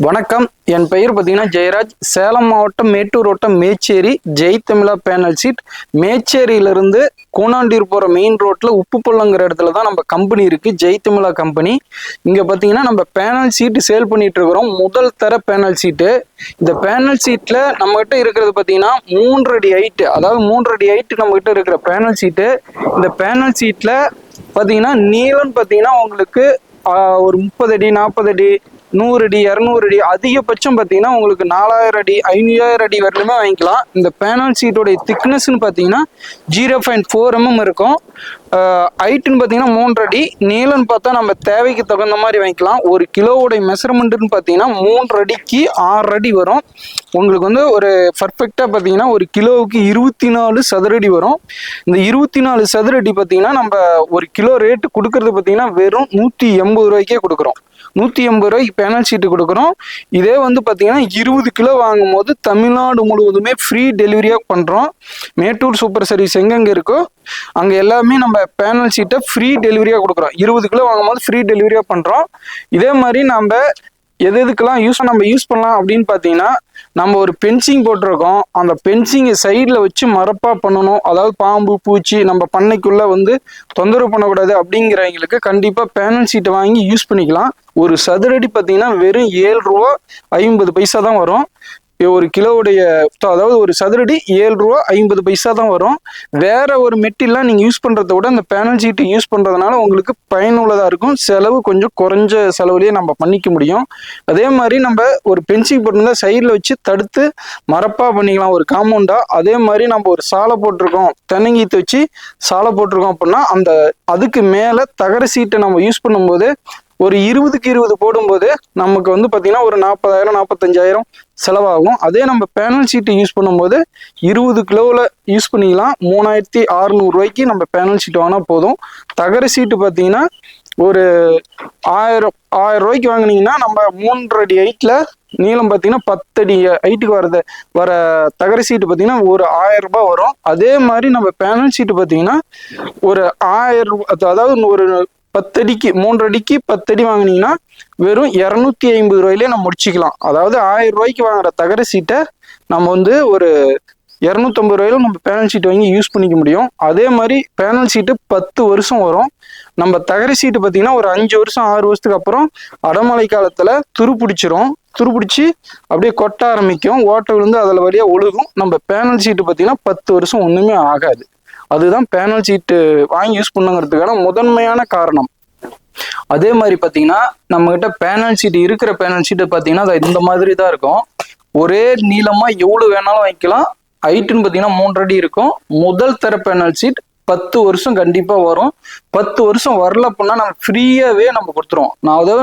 வணக்கம். என் பெயர் பார்த்தீங்கன்னா ஜெயராஜ். சேலம் மாவட்டம் மேட்டூர் வட்டம் மேச்சேரி ஜெய் தமிழா பேனல் சீட். மேச்சேரியிலிருந்து கூனாண்டீர் போகிற மெயின் ரோட்டில் உப்பு பள்ளங்கிற இடத்துல தான் நம்ம கம்பெனி இருக்குது, ஜெய் தமிழா கம்பெனி. இங்கே பார்த்தீங்கன்னா நம்ம பேனல் சீட்டு சேல் பண்ணிட்டு இருக்கிறோம். முதல் தர பேனல் சீட்டு. இந்த பேனல் சீட்டில் நம்மகிட்ட இருக்கிறது பார்த்தீங்கன்னா 3 அடி ஹைட்டு, அதாவது 3 அடி ஹைட்டு நம்மகிட்ட இருக்கிற பேனல் சீட்டு. இந்த பேனல் சீட்டில் பார்த்தீங்கன்னா நீளம் பார்த்தீங்கன்னா உங்களுக்கு ஒரு 30 அடி 40 அடி 100 அடி 200 அடி அதிகபட்சம் பார்த்தீங்கன்னா உங்களுக்கு 4000 அடி 5000 அடி வரலுமே வாங்கிக்கலாம். இந்த பேனல் சீட்டோடைய திக்னஸ்ன்னு பார்த்தீங்கன்னா 0.4 mm இருக்கும். ஹைட்டுன்னு பார்த்தீங்கன்னா 3 அடி, நீளம்னு பார்த்தா நம்ம தேவைக்கு தகுந்த மாதிரி வாங்கிக்கலாம். ஒரு கிலோவுடைய மெஷர்மெண்ட்டுன்னு பார்த்தீங்கன்னா 3 அடிக்கு 6 அடி வரும். உங்களுக்கு வந்து ஒரு பர்ஃபெக்டாக பார்த்தீங்கன்னா ஒரு கிலோவுக்கு 24 சதுரடி வரும். இந்த 24 சதுரடி பார்த்தீங்கன்னா நம்ம ஒரு கிலோ ரேட்டு கொடுக்கறது பார்த்தீங்கன்னா வெறும் 180 ரூபாய்க்கே கொடுக்குறோம். 180 ரூபாய்க்கு பேனல் சீட்டு கொடுக்குறோம். இதே வந்து பார்த்தீங்கன்னா 20 கிலோ வாங்கும் போது தமிழ்நாடு முழுவதுமே ஃப்ரீ டெலிவரியாக பண்ணுறோம். மேட்டூர் சூப்பர் சர்வீஸ் எங்கெங்கே இருக்கோ அங்கே எல்லாமே நம்ம பேனல் சீட்டை ஃப்ரீ டெலிவரியாக கொடுக்குறோம். 20 கிலோ வாங்கும் போது ஃப்ரீ டெலிவரியாக பண்ணுறோம். இதே மாதிரி நம்ம எதுக்கெல்லாம் யூஸ் பண்ணலாம் அப்படின்னு பார்த்தீங்கன்னா, நம்ம ஒரு பென்சிங் போட்டிருக்கோம். அந்த பென்சிங்கை சைடில் வச்சு மரப்பாக பண்ணணும். அதாவது பாம்பு பூச்சி நம்ம பண்ணைக்குள்ளே வந்து தொந்தரவு பண்ணக்கூடாது அப்படிங்கிறவங்களுக்கு கண்டிப்பாக பேனல் சீட்டை வாங்கி யூஸ் பண்ணிக்கலாம். ஒரு சதுரடி பார்த்தீங்கன்னா வெறும் 7 ரூபா 50 பைசா தான் வரும். ஒரு கிலோவுடைய அதாவது ஒரு சதுரடி 7 ரூபா 50 பைசா தான் வரும். வேற ஒரு மெட்டீரியல்லாம் நீங்கள் யூஸ் பண்ணுறத விட அந்த பேனல் சீட்டு யூஸ் பண்ணுறதுனால உங்களுக்கு பயனுள்ளதாக இருக்கும். செலவு கொஞ்சம் குறைஞ்ச செலவுலேயே நம்ம பண்ணிக்க முடியும். அதே மாதிரி நம்ம ஒரு பென்சில் போட்டிருந்தா சைடில் வச்சு தடுத்து மரப்பாக பண்ணிக்கலாம் ஒரு காம்பவுண்டாக. அதே மாதிரி நம்ம ஒரு சாலை போட்டிருக்கோம், தென்னங்கீத்து வச்சு சாலை போட்டிருக்கோம் அப்படின்னா அதுக்கு மேலே தகர சீட்டை நம்ம யூஸ் பண்ணும்போது ஒரு 20க்கு 20 போடும்போது நமக்கு வந்து பார்த்தீங்கன்னா ஒரு 40,000 45,000 செலவாகும். அதே நம்ம பேனல் சீட்டு யூஸ் பண்ணும்போது 20 கிலோவில் யூஸ் பண்ணிக்கலாம். 3600 ரூபாய்க்கு நம்ம பேனல் சீட்டு வாங்கினா போதும். தகர சீட்டு பார்த்தீங்கன்னா ஒரு 1000 ரூபாய்க்கு வாங்கினீங்கன்னா நம்ம 3 அடி ஹைட்டில் நீளம் பார்த்தீங்கன்னா 10 அடி ஹைட்டுக்கு வர தகர சீட்டு பார்த்தீங்கன்னா ஒரு 1000 ரூபாய் வரும். அதே மாதிரி நம்ம பேனல் சீட்டு பார்த்தீங்கன்னா ஒரு 1000 அதாவது ஒரு 10 அடிக்கு 3 அடிக்கு 10 அடி வாங்கினீங்கன்னா வெறும் 250 ரூபாயிலே நம்ம முடிச்சுக்கலாம். அதாவது 1000 ரூபாய்க்கு வாங்குற தகர சீட்டை நம்ம வந்து ஒரு 250 ரூபாயில நம்ம பேனல் சீட் வாங்கி யூஸ் பண்ணிக்க முடியும். அதே மாதிரி பேனல் சீட்டு 10 வருஷம் வரும். நம்ம தகர சீட்டு பார்த்தீங்கன்னா ஒரு 5 வருஷம் 6 வருஷத்துக்கு அப்புறம் அடமழை காலத்தில் துருப்பிடிச்சு அப்படியே கொட்ட ஆரம்பிக்கும். ஓட்டை விழுந்து அதில் வழியாக ஒழுகும். நம்ம பேனல் சீட்டு பார்த்தீங்கன்னா 10 வருஷம் ஒன்றுமே ஆகாது. அதுதான் பேனல் சீட்டு வாங்கி யூஸ் பண்ணுங்கிறதுக்கான முதன்மையான காரணம். அதே மாதிரி பார்த்தீங்கன்னா நம்மகிட்ட பேனல் சீட்டு இருக்கிற பேனல் சீட்டு பார்த்தீங்கன்னா அது இந்த மாதிரி தான் இருக்கும். ஒரே நீளமாக எவ்வளோ வேணாலும் வாங்கிக்கலாம். ஹைட்டுன்னு பார்த்தீங்கன்னா 3 அடி இருக்கும். முதல் தர பேனல் சீட் 10 வருஷம் கண்டிப்பாக வரும். 10 வருஷம் வரல அப்படின்னா நம்ம ஃப்ரீயாகவே நம்ம கொடுத்துருவோம். அதாவது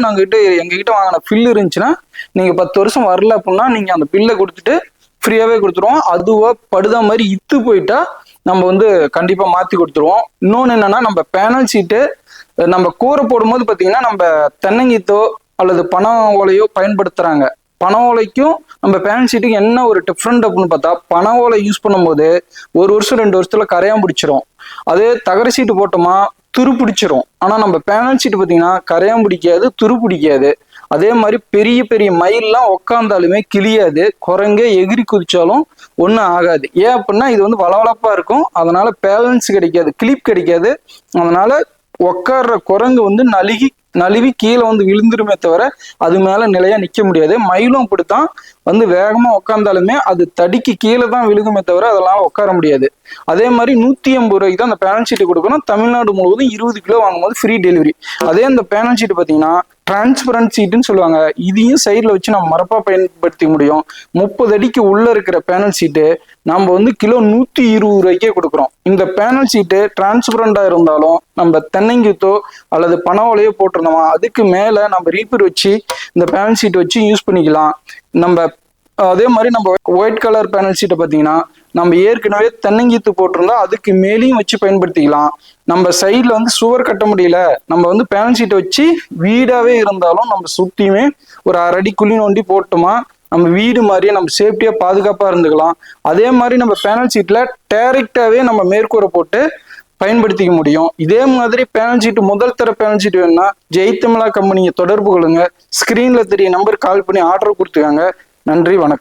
எங்ககிட்ட வாங்கின பில்லு இருந்துச்சுன்னா நீங்கள் 10 வருஷம் வரல அப்படின்னா நீங்கள் அந்த பில்லை கொடுத்துட்டு ஃப்ரீயாகவே கொடுத்துருவோம். அதுவாக படுதா மாதிரி இத்து போயிட்டா நம்ம வந்து கண்டிப்பாக மாற்றி கொடுத்துருவோம். இன்னொன்று என்னன்னா, நம்ம பேனல் சீட்டு நம்ம கூரை போடும்போது பார்த்தீங்கன்னா நம்ம தென்னங்கீத்தோ அல்லது பனை ஓலையோ பயன்படுத்துகிறாங்க. பனை ஓலைக்கும் நம்ம பேனல் சீட்டுக்கு என்ன ஒரு டிஃப்ரெண்ட் அப்படின்னு பார்த்தா, பனை ஓலை யூஸ் பண்ணும்போது 1 வருஷம் 2 வருஷத்துல கரையான் பிடிச்சிரும். அதே தகர சீட்டு போட்டோமா துரு பிடிச்சிரும். ஆனால் நம்ம பேனல் சீட்டு பார்த்தீங்கன்னா கரையான் பிடிக்காது, துரு பிடிக்காது. அதே மாதிரி பெரிய பெரிய மயிலெலாம் உக்காந்தாலுமே கிளியாது, குரங்கே எகிரி குதிச்சாலும் ஒன்றும் ஆகாது. ஏன் அப்படின்னா இது வந்து வளவளப்பாக இருக்கும். அதனால பேலன்ஸ் கிடைக்காது, கிளிப் கிடைக்காது. அதனால உக்காடுற குரங்கு வந்து நழுவி கீழே வந்து விழுந்துருமே தவிர அது மேலே நிலையாக நிற்க முடியாது. மயிலும் அப்படித்தான், வந்து வேகமாக உட்காந்தாலுமே அது தடிக்கு கீழே தான் விழுகுமே தவிர அதெல்லாம் உட்கார முடியாது. அதே மாதிரி 180 ரூபாய்க்கு தான் அந்த பேனல் சீட்டு கொடுக்கணும். தமிழ்நாடு முழுவதும் 20 கிலோ வாங்கும்போது ஃப்ரீ டெலிவரி. அதே அந்த பேனல் சீட்டு பார்த்தீங்கன்னா டிரான்ஸ்பரண்ட் சீட்டுன்னு சொல்லுவாங்க. இதையும் சைடில் வச்சு நம்ம மரப்பாக பயன்படுத்திக்க முடியும். 30 அடிக்கு உள்ளே இருக்கிற பேனல் சீட்டு நம்ம வந்து கிலோ 120 ரூபாய்க்கே கொடுக்குறோம். இந்த பேனல் சீட்டு டிரான்ஸ்பரண்டாக இருந்தாலும் நம்ம தென்னங்கீத்தோ அல்லது பனை ஓலையோ போட்டிருந்தோமா அதுக்கு மேலே நம்ம ரீப்பர் வச்சு இந்த பேனல் சீட்டு வச்சு யூஸ் பண்ணிக்கலாம். நம்ம அதே மாதிரி நம்ம ஒயிட் கலர் பேனல் சீட்டை பார்த்தீங்கன்னா நம்ம ஏற்கனவே தென்னங்கீத்து போட்டிருந்தா அதுக்கு மேலேயும் வச்சு பயன்படுத்திக்கலாம். நம்ம சைடில் வந்து சுவர் கட்ட முடியல, நம்ம வந்து பேனல் சீட்டை வச்சு வீடாகவே இருந்தாலும் நம்ம சுற்றியுமே ஒரு 1/2 அடி குழி நோண்டி போட்டோமா நம்ம வீடு மாதிரியே நம்ம சேஃப்டியாக பாதுகாப்பாக இருந்துக்கலாம். அதே மாதிரி நம்ம பேனல் சீட்டில் டைரெக்டாகவே நம்ம மேற்கூரை போட்டு பயன்படுத்திக்க முடியும். இதே மாதிரி பேனல் ஷீட் முதல் தர பேனல் ஷீட் வேணும்னா ஜெய் தமிழா கம்பெனியை தொடர்பு கொள்ளுங்க. ஸ்கிரீன்ல தெரிய நம்பர் கால் பண்ணி ஆர்டர் கொடுத்துக்காங்க. நன்றி, வணக்கம்.